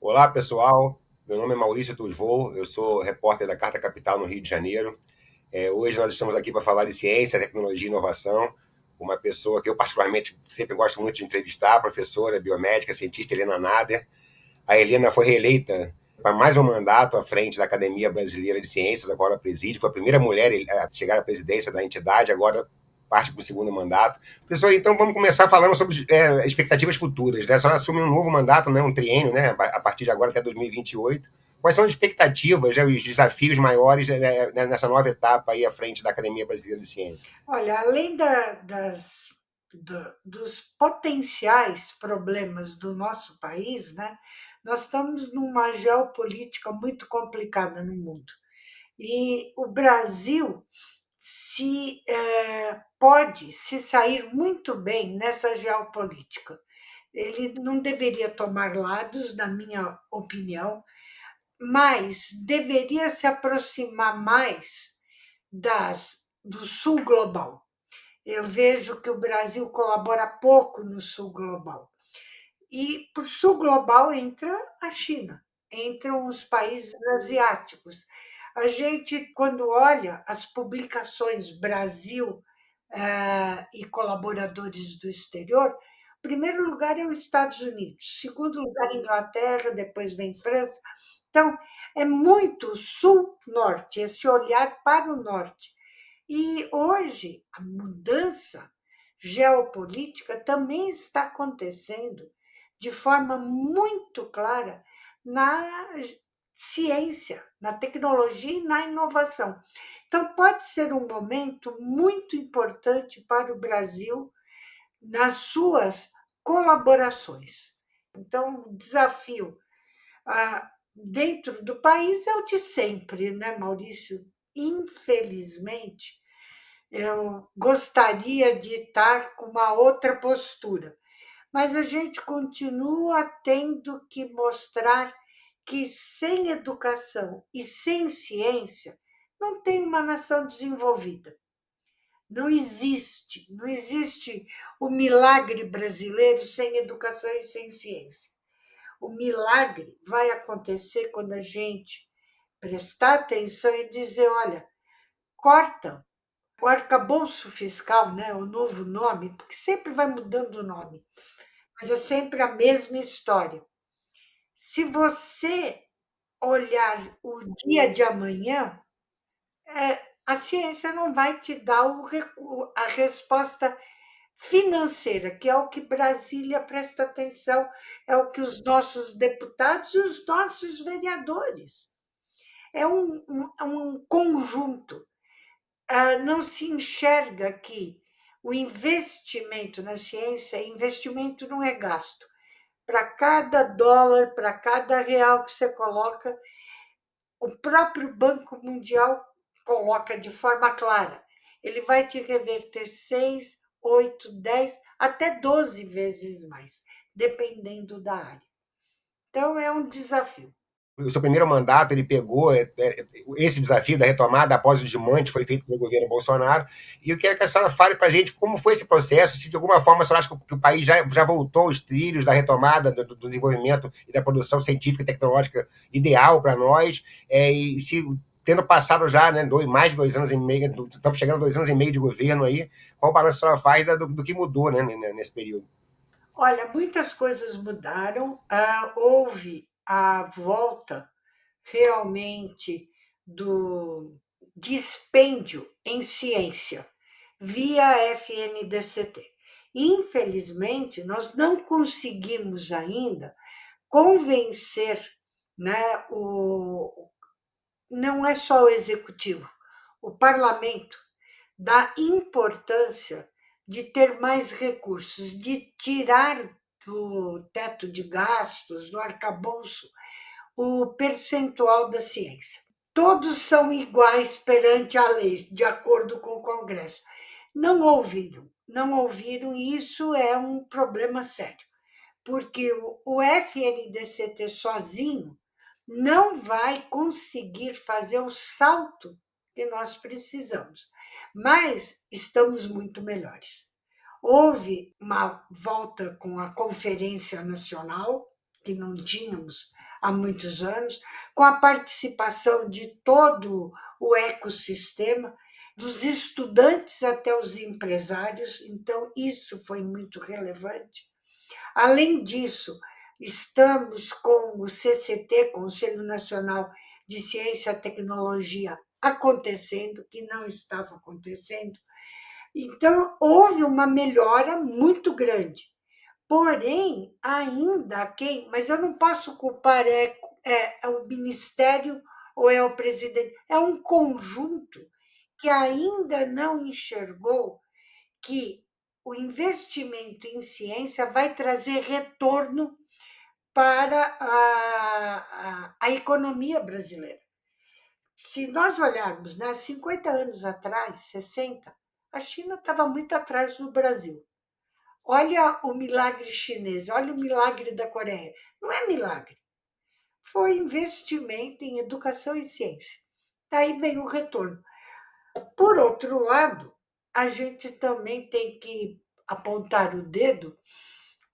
Olá, pessoal. Meu nome é Maurício Tusvou, eu sou repórter da Carta Capital no Rio de Janeiro. Hoje nós estamos aqui para falar de ciência, tecnologia e inovação. Uma pessoa que eu particularmente sempre gosto muito de entrevistar, a professora biomédica, cientista Helena Nader. A Helena foi reeleita para mais um mandato à frente da Academia Brasileira de Ciências, agora preside. Foi a primeira mulher a chegar à presidência da entidade, agora parte para o segundo mandato. Professor, então vamos começar falando sobre expectativas futuras. Né? A senhora assume um novo mandato, né? Um triênio, né? A partir de agora até 2028. Quais são as expectativas, né? Os desafios maiores, né? Nessa nova etapa aí à frente da Academia Brasileira de Ciências? Olha, além dos potenciais problemas do nosso país, né, nós estamos numa geopolítica muito complicada no mundo. E o Brasil pode se sair muito bem nessa geopolítica. Ele não deveria tomar lados, na minha opinião, mas deveria se aproximar mais do sul global. Eu vejo que o Brasil colabora pouco no sul global. E por sul global entra a China, entram os países asiáticos. A gente, quando olha as publicações Brasil e colaboradores do exterior, primeiro lugar é os Estados Unidos, segundo lugar Inglaterra, depois vem França. Então, é muito sul-norte, esse olhar para o norte. E hoje a mudança geopolítica também está acontecendo de forma muito clara na ciência, na tecnologia e na inovação. Então, pode ser um momento muito importante para o Brasil nas suas colaborações. Então, o desafio dentro do país é o de sempre, né, Maurício? Infelizmente, eu gostaria de estar com uma outra postura, mas a gente continua tendo que mostrar que sem educação e sem ciência não tem uma nação desenvolvida. Não existe o milagre brasileiro sem educação e sem ciência. O milagre vai acontecer quando a gente prestar atenção e dizer: olha, corta o arcabouço fiscal, né, o novo nome, porque sempre vai mudando o nome, mas é sempre a mesma história. Se você olhar o dia de amanhã, a ciência não vai te dar a resposta financeira, que é o que Brasília presta atenção, é o que os nossos deputados e os nossos vereadores. É um conjunto. Não se enxerga que o investimento na ciência, investimento não é gasto. Para cada dólar, para cada real que você coloca, o próprio Banco Mundial coloca de forma clara. Ele vai te reverter 6, 8, 10, até 12 vezes mais, dependendo da área. Então, é um desafio. O seu primeiro mandato, ele pegou esse desafio da retomada após o desmonte foi feito pelo governo Bolsonaro. E eu quero que a senhora fale para a gente como foi esse processo, se de alguma forma a senhora acha que o país já voltou aos trilhos da retomada do desenvolvimento e da produção científica e tecnológica ideal para nós, e se tendo passado já, né, mais de 2 anos e meio, estamos chegando a 2 anos e meio de governo aí, qual o balanço a senhora faz do que mudou, né, nesse período? Olha, muitas coisas mudaram. Houve a volta realmente do dispêndio em ciência via FNDCT. Infelizmente, nós não conseguimos ainda convencer, né, não é só o executivo, o parlamento, da importância de ter mais recursos, de tirar do teto de gastos, do arcabouço, o percentual da ciência. Todos são iguais perante a lei, de acordo com o Congresso. Não ouviram, e isso é um problema sério, porque o FNDCT sozinho não vai conseguir fazer o salto que nós precisamos, mas estamos muito melhores. Houve uma volta com a Conferência Nacional, que não tínhamos há muitos anos, com a participação de todo o ecossistema, dos estudantes até os empresários, então isso foi muito relevante. Além disso, estamos com o CCT, Conselho Nacional de Ciência e Tecnologia, acontecendo, que não estava acontecendo. Então, houve uma melhora muito grande. Porém, ainda quem, mas eu não posso culpar é o ministério ou é o presidente, é um conjunto que ainda não enxergou que o investimento em ciência vai trazer retorno para a economia brasileira. Se nós olharmos, né, 50 anos atrás, 60, a China estava muito atrás do Brasil. Olha o milagre chinês, olha o milagre da Coreia. Não é milagre, foi investimento em educação e ciência. Daí vem o retorno. Por outro lado, a gente também tem que apontar o dedo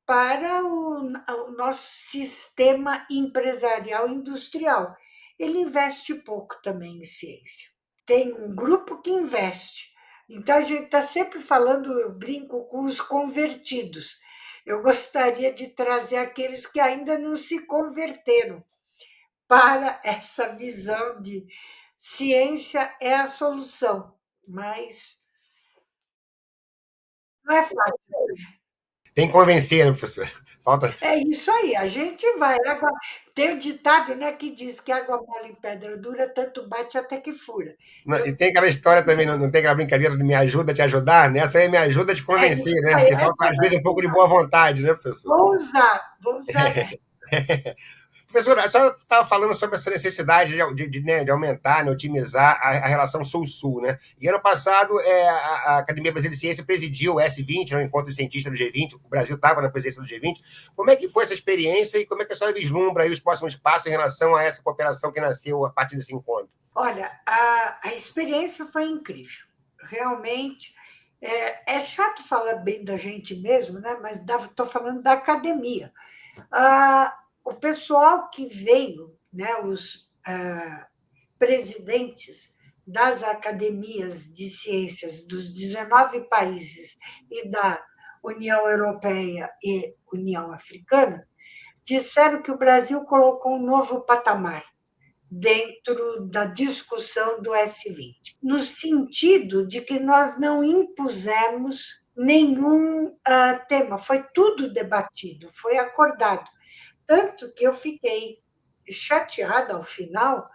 para o nosso sistema empresarial industrial. Ele investe pouco também em ciência. Tem um grupo que investe. Então, a gente está sempre falando, eu brinco com os convertidos. Eu gostaria de trazer aqueles que ainda não se converteram para essa visão de ciência é a solução, mas não é fácil. Tem que convencer, né, professor? Falta. É isso aí, a gente vai. Tem o ditado, né, que diz que água mole em pedra dura, tanto bate até que fura. Eu, E tem aquela história também, não tem aquela brincadeira de me ajuda a te ajudar? Nessa aí me ajuda a te é isso convencer, né? aí, Porque essa falta, eu às vezes, um pouco de boa vontade, né, professor? vou usar essa. Professora, a senhora estava falando sobre essa necessidade né, de aumentar, né, otimizar a relação Sul-Sul, né? E ano passado, a Academia Brasileira de Ciência presidiu o S20, né, o encontro de cientistas do G20, o Brasil estava na presença do G20. Como é que foi essa experiência e como é que a senhora vislumbra aí os próximos passos em relação a essa cooperação que nasceu a partir desse encontro? Olha, a experiência foi incrível. Realmente, é chato falar bem da gente mesmo, né? Mas estou falando da academia. O pessoal que veio, né, os presidentes das academias de ciências dos 19 países e da União Europeia e União Africana, disseram que o Brasil colocou um novo patamar dentro da discussão do S20, no sentido de que nós não impusemos nenhum tema, foi tudo debatido, foi acordado. Tanto que eu fiquei chateada ao final,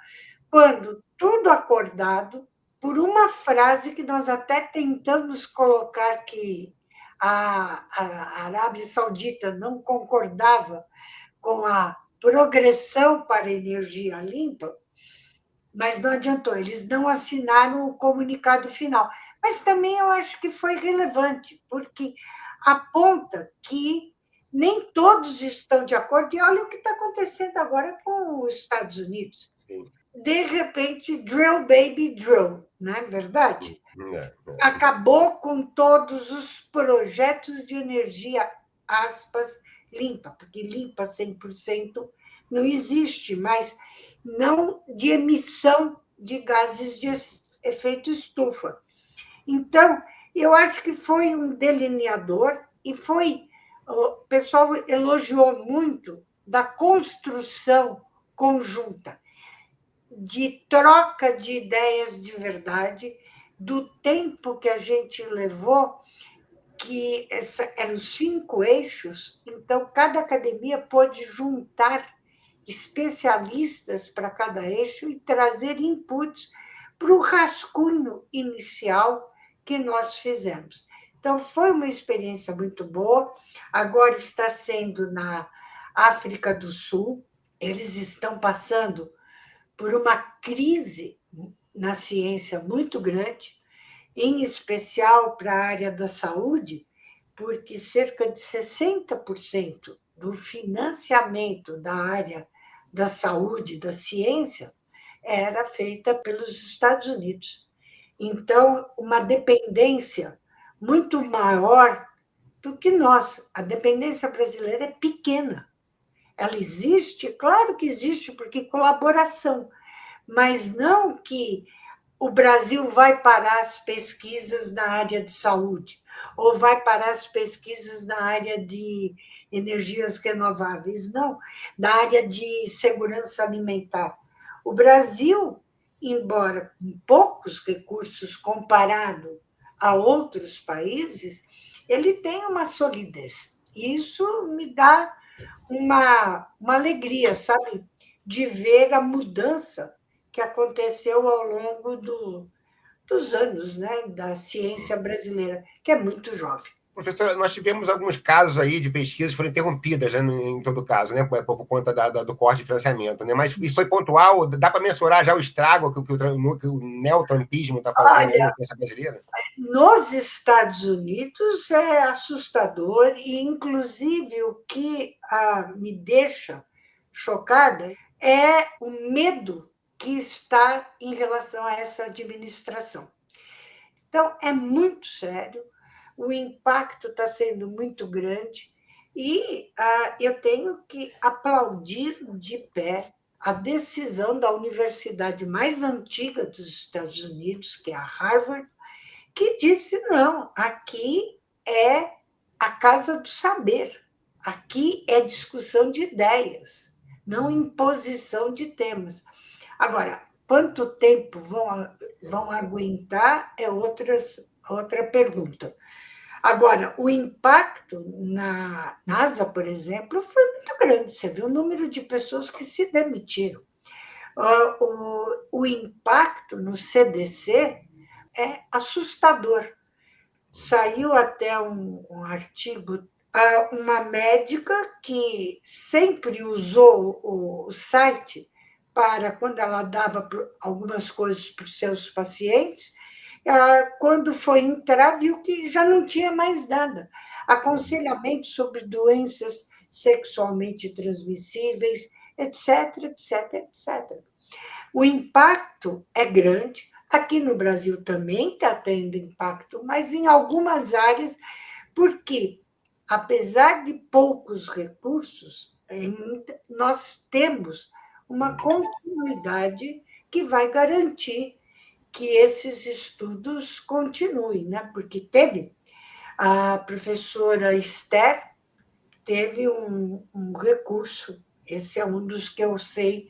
quando tudo acordado, por uma frase que nós até tentamos colocar que a Arábia Saudita não concordava com a progressão para a energia limpa, mas não adiantou, eles não assinaram o comunicado final. Mas também eu acho que foi relevante, porque aponta que nem todos estão de acordo, e olha o que está acontecendo agora com os Estados Unidos. Sim. De repente, drill, baby, drill, não é verdade? Acabou com todos os projetos de energia, aspas, limpa, porque limpa 100% não existe, mas não de emissão de gases de efeito estufa. Então, eu acho que foi um delineador e foi. O pessoal elogiou muito da construção conjunta, de troca de ideias de verdade, do tempo que a gente levou, que eram 5 eixos, então cada academia pôde juntar especialistas para cada eixo e trazer inputs para o rascunho inicial que nós fizemos. Então, foi uma experiência muito boa. Agora está sendo na África do Sul, eles estão passando por uma crise na ciência muito grande, em especial para a área da saúde, porque cerca de 60% do financiamento da área da saúde, da ciência, era feita pelos Estados Unidos. Então, uma dependência muito maior do que nós. A dependência brasileira é pequena. Ela existe? Claro que existe, porque colaboração, mas não que o Brasil vai parar as pesquisas na área de saúde, ou vai parar as pesquisas na área de energias renováveis, não, na área de segurança alimentar. O Brasil, embora com poucos recursos comparado a outros países, ele tem uma solidez. Isso me dá uma alegria, sabe, de ver a mudança que aconteceu ao longo dos anos, né, da ciência brasileira, que é muito jovem. Professor, nós tivemos alguns casos aí de pesquisas que foram interrompidas, né, em todo caso, né, por conta do corte de financiamento, né? Mas isso foi pontual? Dá para mensurar já o estrago que o neotrumpismo está fazendo aí Olha, na ciência brasileira? nos Estados Unidos é assustador e, inclusive, o que me deixa chocada é o medo que está em relação a essa administração. Então, é muito sério, o impacto está sendo muito grande e eu tenho que aplaudir de pé a decisão da universidade mais antiga dos Estados Unidos, que é a Harvard, que disse: não, aqui é a casa do saber, aqui é discussão de ideias, não imposição de temas. Agora, quanto tempo vão aguentar é outra pergunta. Agora, o impacto na NASA, por exemplo, foi muito grande. Você viu o número de pessoas que se demitiram. O impacto no CDC é assustador. Saiu até um artigo, uma médica que sempre usou o site para, quando ela dava algumas coisas para os seus pacientes, ela, quando foi entrar, viu que já não tinha mais nada. Aconselhamento sobre doenças sexualmente transmissíveis, etc, etc, etc. O impacto é grande. Aqui no Brasil também está tendo impacto, mas em algumas áreas, porque, apesar de poucos recursos, nós temos uma continuidade que vai garantir que esses estudos continuem, né? Porque teve a professora Esther, teve um recurso, esse é um dos que eu sei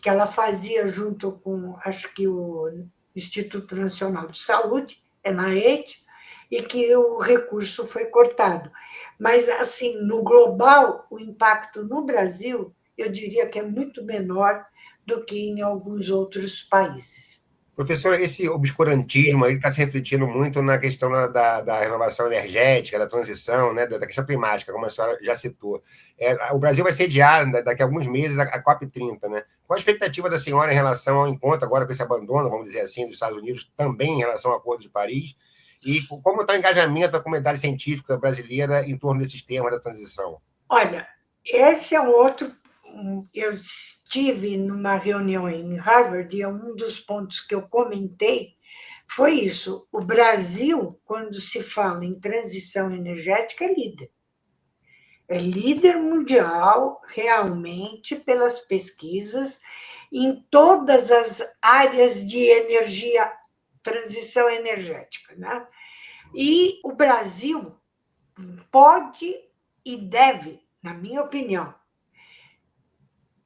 que ela fazia junto com, acho que o Instituto Nacional de Saúde, NIH, e que o recurso foi cortado. Mas, assim, no global, o impacto no Brasil, eu diria que é muito menor do que em alguns outros países. Professor, esse obscurantismo aí está se refletindo muito na questão da renovação energética, da transição, né, da questão climática, como a senhora já citou. O Brasil vai sediar, daqui a alguns meses, a COP30, né? Qual a expectativa da senhora em relação ao encontro, agora com esse abandono, vamos dizer assim, dos Estados Unidos, também em relação ao Acordo de Paris? E como está o engajamento da comunidade científica brasileira em torno desses temas da transição? Olha, esse é um outro. Eu estive numa reunião em Harvard e um dos pontos que eu comentei foi isso. O Brasil, quando se fala em transição energética, é líder. É líder mundial, realmente, pelas pesquisas, em todas as áreas de energia, transição energética. Né? E o Brasil pode e deve, na minha opinião,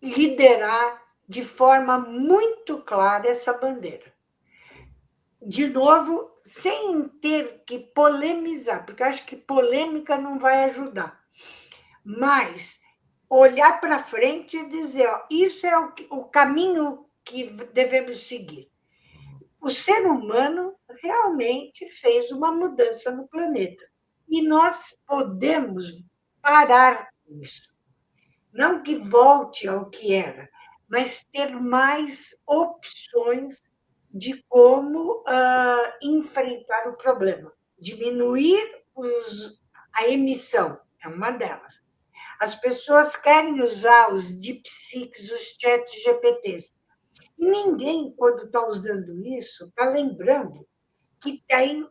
liderar de forma muito clara essa bandeira. De novo, sem ter que polemizar, porque eu acho que polêmica não vai ajudar, mas olhar para frente e dizer: ó, isso é o caminho que devemos seguir. O ser humano realmente fez uma mudança no planeta e nós podemos parar com isso. Não que volte ao que era, mas ter mais opções de como enfrentar o problema. Diminuir a emissão é uma delas. As pessoas querem usar os DeepSeeks, os chats GPTs. E ninguém, quando está usando isso, está lembrando que tem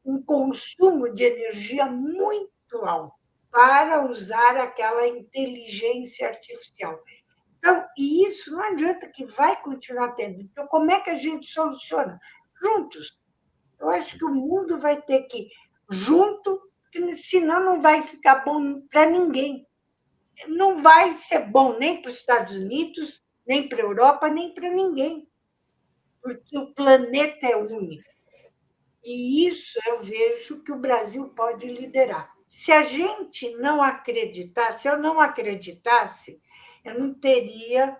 um consumo de energia muito alto para usar aquela inteligência artificial. Então, e isso não adianta, que vai continuar tendo. Então, como é que a gente soluciona? Juntos. Eu acho que o mundo vai ter que ir junto, senão não vai ficar bom para ninguém. Não vai ser bom nem para os Estados Unidos, nem para a Europa, nem para ninguém, porque o planeta é único. E isso eu vejo que o Brasil pode liderar. Se a gente não acreditar, se eu não acreditasse, eu não teria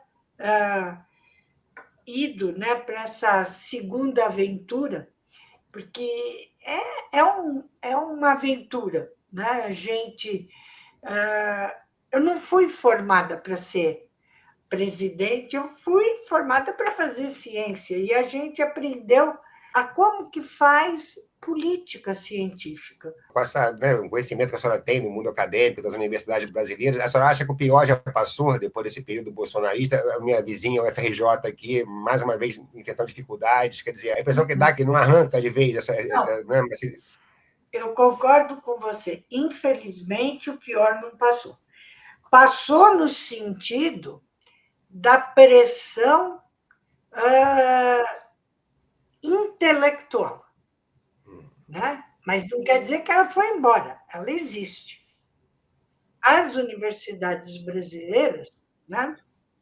ido, né, para essa segunda aventura, porque é uma aventura. Né? A gente. Eu não fui formada para ser presidente, eu fui formada para fazer ciência, e a gente aprendeu a como que faz política científica. Com essa, né, o conhecimento que a senhora tem no mundo acadêmico, das universidades brasileiras, a senhora acha que o pior já passou depois desse período bolsonarista? A minha vizinha, o FRJ aqui, mais uma vez enfrentando dificuldades, quer dizer, a impressão que dá é que não arranca de vez essa né, eu concordo com você. Infelizmente, o pior não passou. Passou no sentido da pressão intelectual, né? Mas não quer dizer que ela foi embora, ela existe. As universidades brasileiras, né,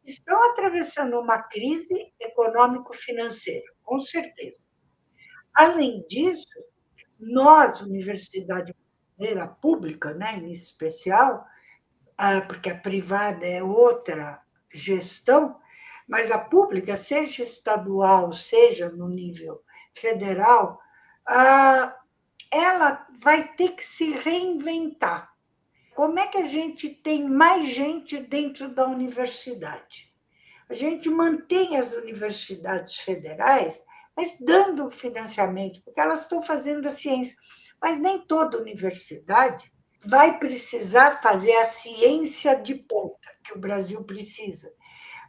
estão atravessando uma crise econômico-financeira, com certeza. Além disso, nós, universidade brasileira pública, né, em especial, porque a privada é outra gestão, mas a pública, seja estadual, seja no nível federal, ela vai ter que se reinventar. Como é que a gente tem mais gente dentro da universidade? A gente mantém as universidades federais, mas dando financiamento, porque elas estão fazendo a ciência. Mas nem toda universidade vai precisar fazer a ciência de ponta que o Brasil precisa.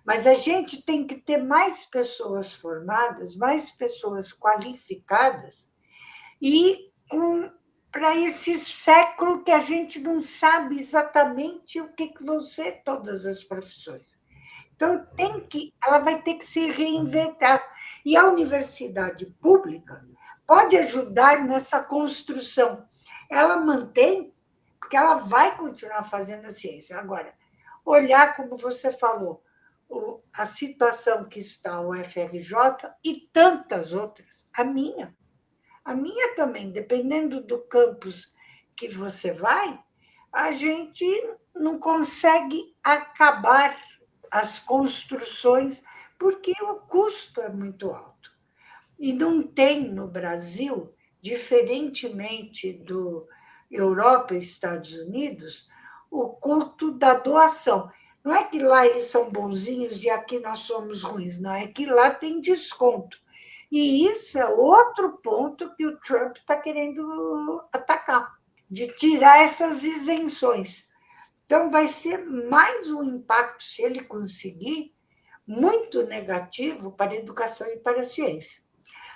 Mas a gente tem que ter mais pessoas formadas, mais pessoas qualificadas, e para esse século que a gente não sabe exatamente o que vão ser todas as profissões. Então, ela vai ter que se reinventar. E a universidade pública pode ajudar nessa construção. Ela mantém, porque ela vai continuar fazendo a ciência. Agora, olhar, como você falou, a situação que está o FRJ e tantas outras, a minha também, dependendo do campus que você vai, a gente não consegue acabar as construções, porque o custo é muito alto. E não tem no Brasil, diferentemente do Europa e Estados Unidos, o culto da doação. Não é que lá eles são bonzinhos e aqui nós somos ruins, não, é que lá tem desconto. E isso é outro ponto que o Trump está querendo atacar, de tirar essas isenções. Então, vai ser mais um impacto, se ele conseguir, muito negativo para a educação e para a ciência.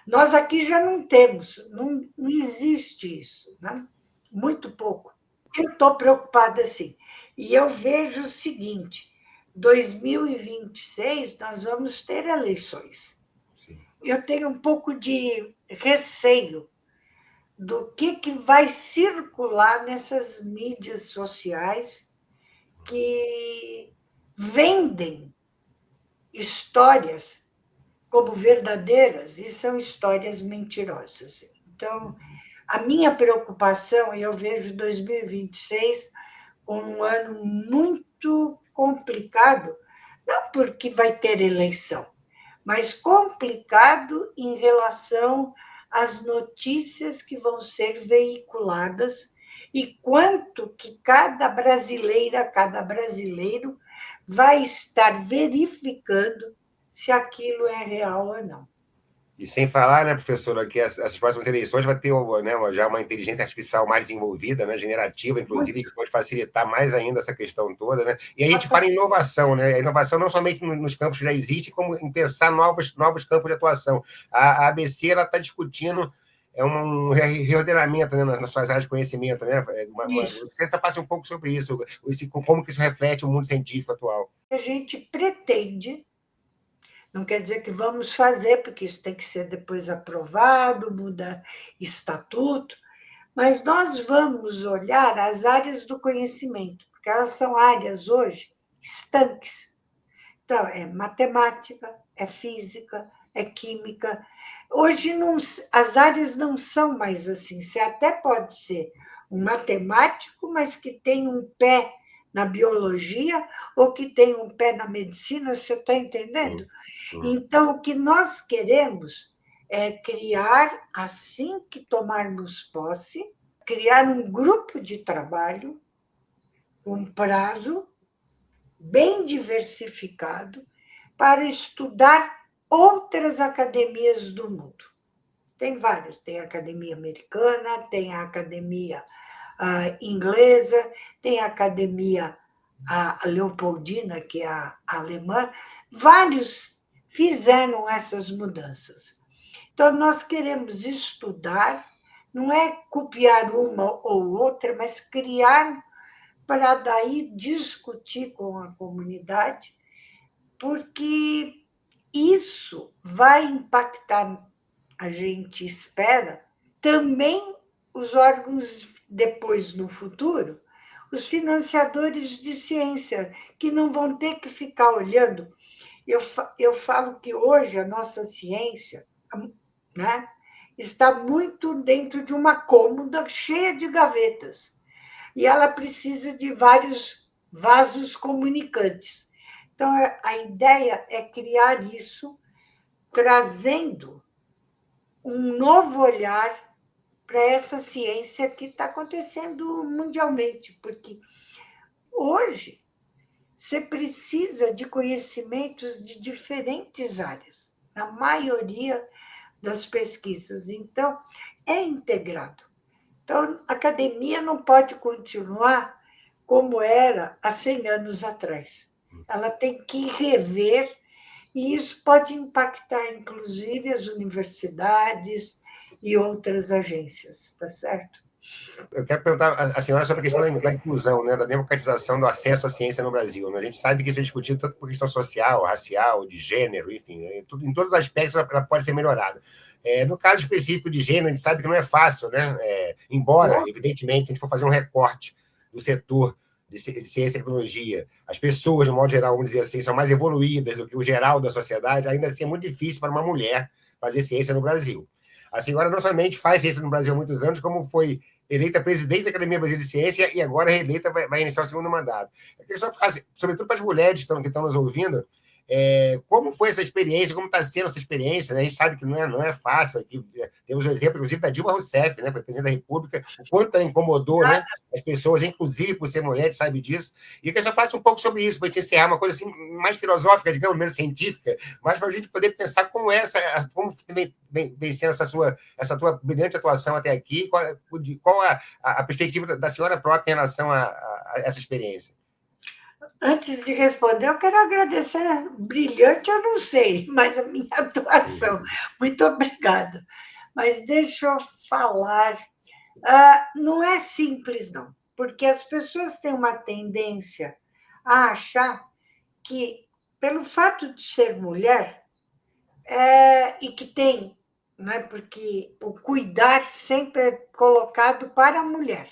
Nós aqui já não temos, não existe isso, né? Muito pouco. Eu estou preocupada assim. E eu vejo o seguinte: 2026 nós vamos ter eleições. Eu tenho um pouco de receio do que vai circular nessas mídias sociais que vendem histórias como verdadeiras e são histórias mentirosas. Então, a minha preocupação, e eu vejo 2026 como um ano muito complicado, não porque vai ter eleição, mas complicado em relação às notícias que vão ser veiculadas e quanto que cada brasileira, cada brasileiro vai estar verificando se aquilo é real ou não. E sem falar, né, professora, que essas próximas eleições vai ter, né, já uma inteligência artificial mais desenvolvida, né, generativa, inclusive, que pode facilitar mais ainda essa questão toda, né? E a gente fala em inovação, né? A inovação não somente nos campos que já existem, como em pensar novos campos de atuação. A ABC está discutindo um reordenamento, né, nas suas áreas de conhecimento, né? Isso. Você passa um pouco sobre isso, como que isso reflete o mundo científico atual. A gente pretende, não quer dizer que vamos fazer, porque isso tem que ser depois aprovado, muda estatuto, mas nós vamos olhar as áreas do conhecimento, porque elas são áreas hoje estanques. Então, é matemática, é física, é química. Hoje não, as áreas não são mais assim. Você até pode ser um matemático, mas que tem um pé na biologia ou que tem um pé na medicina, você está entendendo? Então, o que nós queremos é criar, assim que tomarmos posse, criar um grupo de trabalho com prazo bem diversificado para estudar outras academias do mundo. Tem várias, tem a academia americana, tem a academia inglesa, tem a academia a Leopoldina, que é a alemã. Vários fizeram essas mudanças. Então, nós queremos estudar, não é copiar uma ou outra, mas criar para daí discutir com a comunidade, porque isso vai impactar, a gente espera, também os órgãos depois no futuro, os financiadores de ciência, que não vão ter que ficar olhando. Eu falo que hoje a nossa ciência, né, está muito dentro de uma cômoda cheia de gavetas e ela precisa de vários vasos comunicantes. Então, a ideia é criar isso, trazendo um novo olhar para essa ciência que está acontecendo mundialmente, porque hoje você precisa de conhecimentos de diferentes áreas, na maioria das pesquisas. Então, é integrado. Então, a academia não pode continuar como era há 100 anos atrás. Ela tem que rever, e isso pode impactar, inclusive, as universidades e outras agências, tá certo? Eu quero perguntar à senhora sobre a questão da inclusão, né, da democratização do acesso à ciência no Brasil. Né? A gente sabe que isso é discutido tanto por questão social, racial, de gênero, enfim, né? Em todos os aspectos ela pode ser melhorada. No caso específico de gênero, a gente sabe que não é fácil, né? Embora, evidentemente, se a gente for fazer um recorte do setor de ciência e tecnologia, as pessoas, de modo geral, vamos dizer assim, são mais evoluídas do que o geral da sociedade, ainda assim é muito difícil para uma mulher fazer ciência no Brasil. A senhora não somente faz ciência no Brasil há muitos anos, como foi eleita presidente da Academia Brasileira de Ciência e agora reeleita, vai iniciar o segundo mandato. Eu queria só ficar, sobretudo para as mulheres que estão nos ouvindo, como foi essa experiência, como está sendo essa experiência, né? A gente sabe que não é fácil, aqui temos um exemplo, inclusive, da Dilma Rousseff, né? Foi presidente da República, o quanto ela incomodou, né? As pessoas, inclusive por ser mulher, sabe disso, e que você faça um pouco sobre isso, para a gente encerrar uma coisa assim, mais filosófica, digamos, menos científica, mas para a gente poder pensar como vem sendo essa tua brilhante atuação até aqui, qual a perspectiva da senhora própria em relação a essa experiência. Antes de responder, eu quero agradecer. Brilhante, eu não sei, mas a minha atuação. Muito obrigada. Mas deixa eu falar. Não é simples, não, porque as pessoas têm uma tendência a achar que, pelo fato de ser mulher, e que tem, né, porque o cuidar sempre é colocado para a mulher.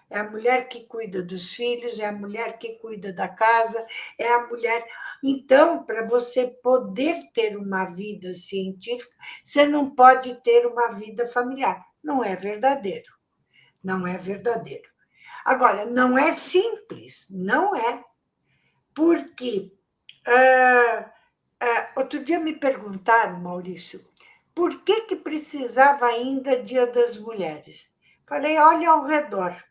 É a mulher que cuida dos filhos, é a mulher que cuida da casa, é a mulher. Então, para você poder ter uma vida científica, você não pode ter uma vida familiar. Não é verdadeiro. Não é verdadeiro. Agora, não é simples, não é. Porque outro dia me perguntaram, Maurício, por que precisava ainda Dia das Mulheres? Falei, olha ao redor,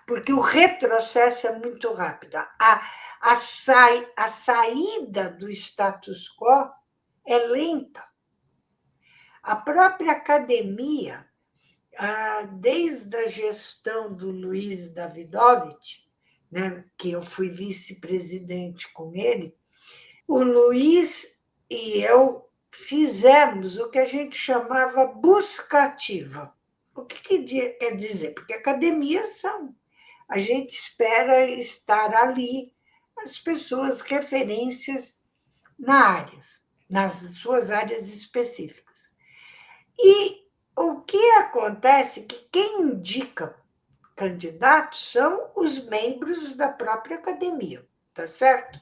porque o retrocesso é muito rápido. A saída do status quo é lenta. A própria academia, desde a gestão do Luiz Davidovich, né, que eu fui vice-presidente com ele, o Luiz e eu fizemos o que a gente chamava busca ativa. O que quer dizer? Porque academias são. A gente espera estar ali, as pessoas referências na área, nas suas áreas específicas. E o que acontece é que quem indica candidatos são os membros da própria academia, tá certo?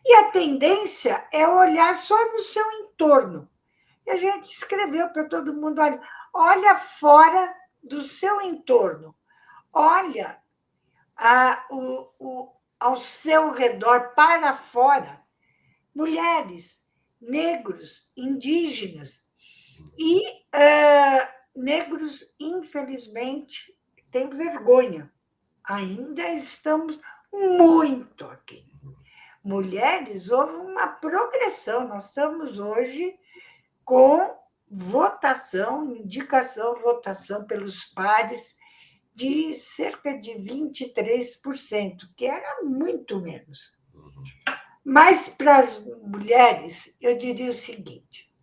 E a tendência é olhar só no seu entorno. E a gente escreveu para todo mundo: olha fora do seu entorno, olha ao seu redor, para fora, mulheres, negros, indígenas. E negros, infelizmente, têm vergonha. Ainda estamos muito aqui. Mulheres, houve uma progressão. Nós estamos hoje com votação, indicação, votação pelos pares de cerca de 23%, que era muito menos. Mas para as mulheres, eu diria o seguinte: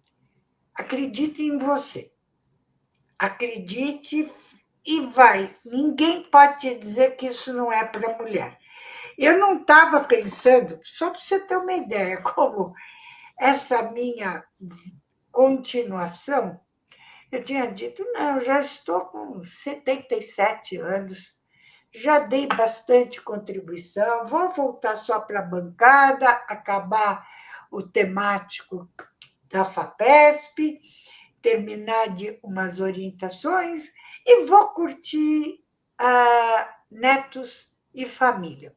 acredite em você. Acredite e vai. Ninguém pode te dizer que isso não é para mulher. Eu não estava pensando, só para você ter uma ideia, como essa minha continuação, eu tinha dito, não, já estou com 77 anos, já dei bastante contribuição, vou voltar só para a bancada, acabar o temático da FAPESP, terminar de umas orientações e vou curtir netos e família.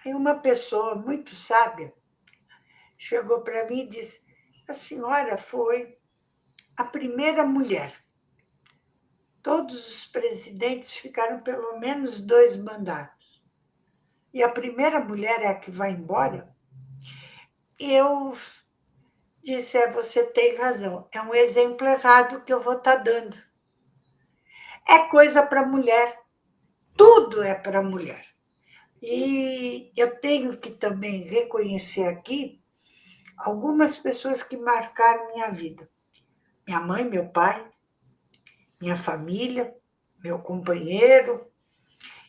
Aí uma pessoa muito sábia chegou para mim e disse: a senhora foi a primeira mulher. Todos os presidentes ficaram pelo menos 2 mandatos. E a primeira mulher é a que vai embora. Eu disse: você tem razão, é um exemplo errado que eu vou estar dando. É coisa para mulher, tudo é para mulher. E eu tenho que também reconhecer aqui algumas pessoas que marcaram minha vida. Minha mãe, meu pai, minha família, meu companheiro,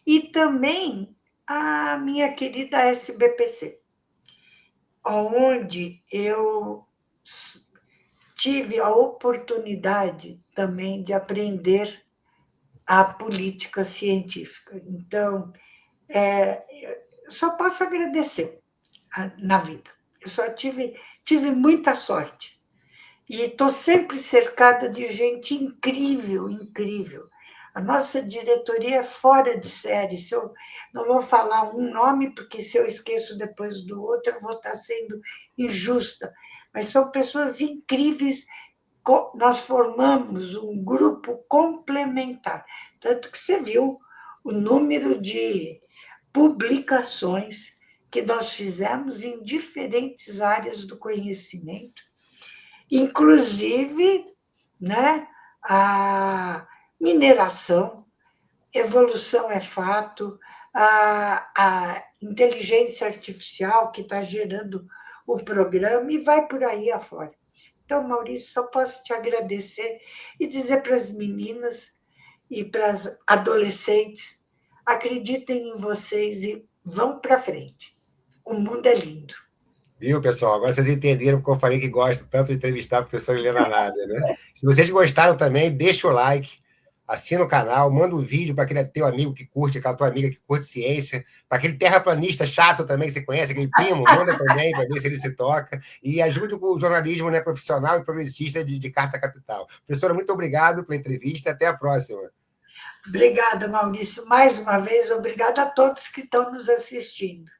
e também a minha querida SBPC, onde eu tive a oportunidade também de aprender a política científica. Então, eu só posso agradecer na vida. Eu só tive muita sorte. E estou sempre cercada de gente incrível, incrível. A nossa diretoria é fora de série. Se eu não vou falar um nome, porque se eu esqueço depois do outro, eu vou estar sendo injusta. Mas são pessoas incríveis. Nós formamos um grupo complementar. Tanto que você viu o número de publicações que nós fizemos em diferentes áreas do conhecimento, inclusive, né, a mineração, evolução é fato, a inteligência artificial que está gerando o programa e vai por aí afora. Então, Maurício, só posso te agradecer e dizer para as meninas e para as adolescentes: acreditem em vocês e vão para frente. O mundo é lindo. Viu, pessoal? Agora vocês entenderam porque eu falei que gosto tanto de entrevistar a professora Helena Nader, né? Se vocês gostaram também, deixa o like, assina o canal, manda um vídeo para aquele teu amigo que curte, aquela tua amiga que curte ciência, para aquele terraplanista chato também que você conhece, aquele primo, manda também para ver se ele se toca, e ajude o jornalismo, né, profissional e progressista de Carta Capital. Professora, muito obrigado pela entrevista, até a próxima. Obrigada, Maurício, mais uma vez, obrigada a todos que estão nos assistindo.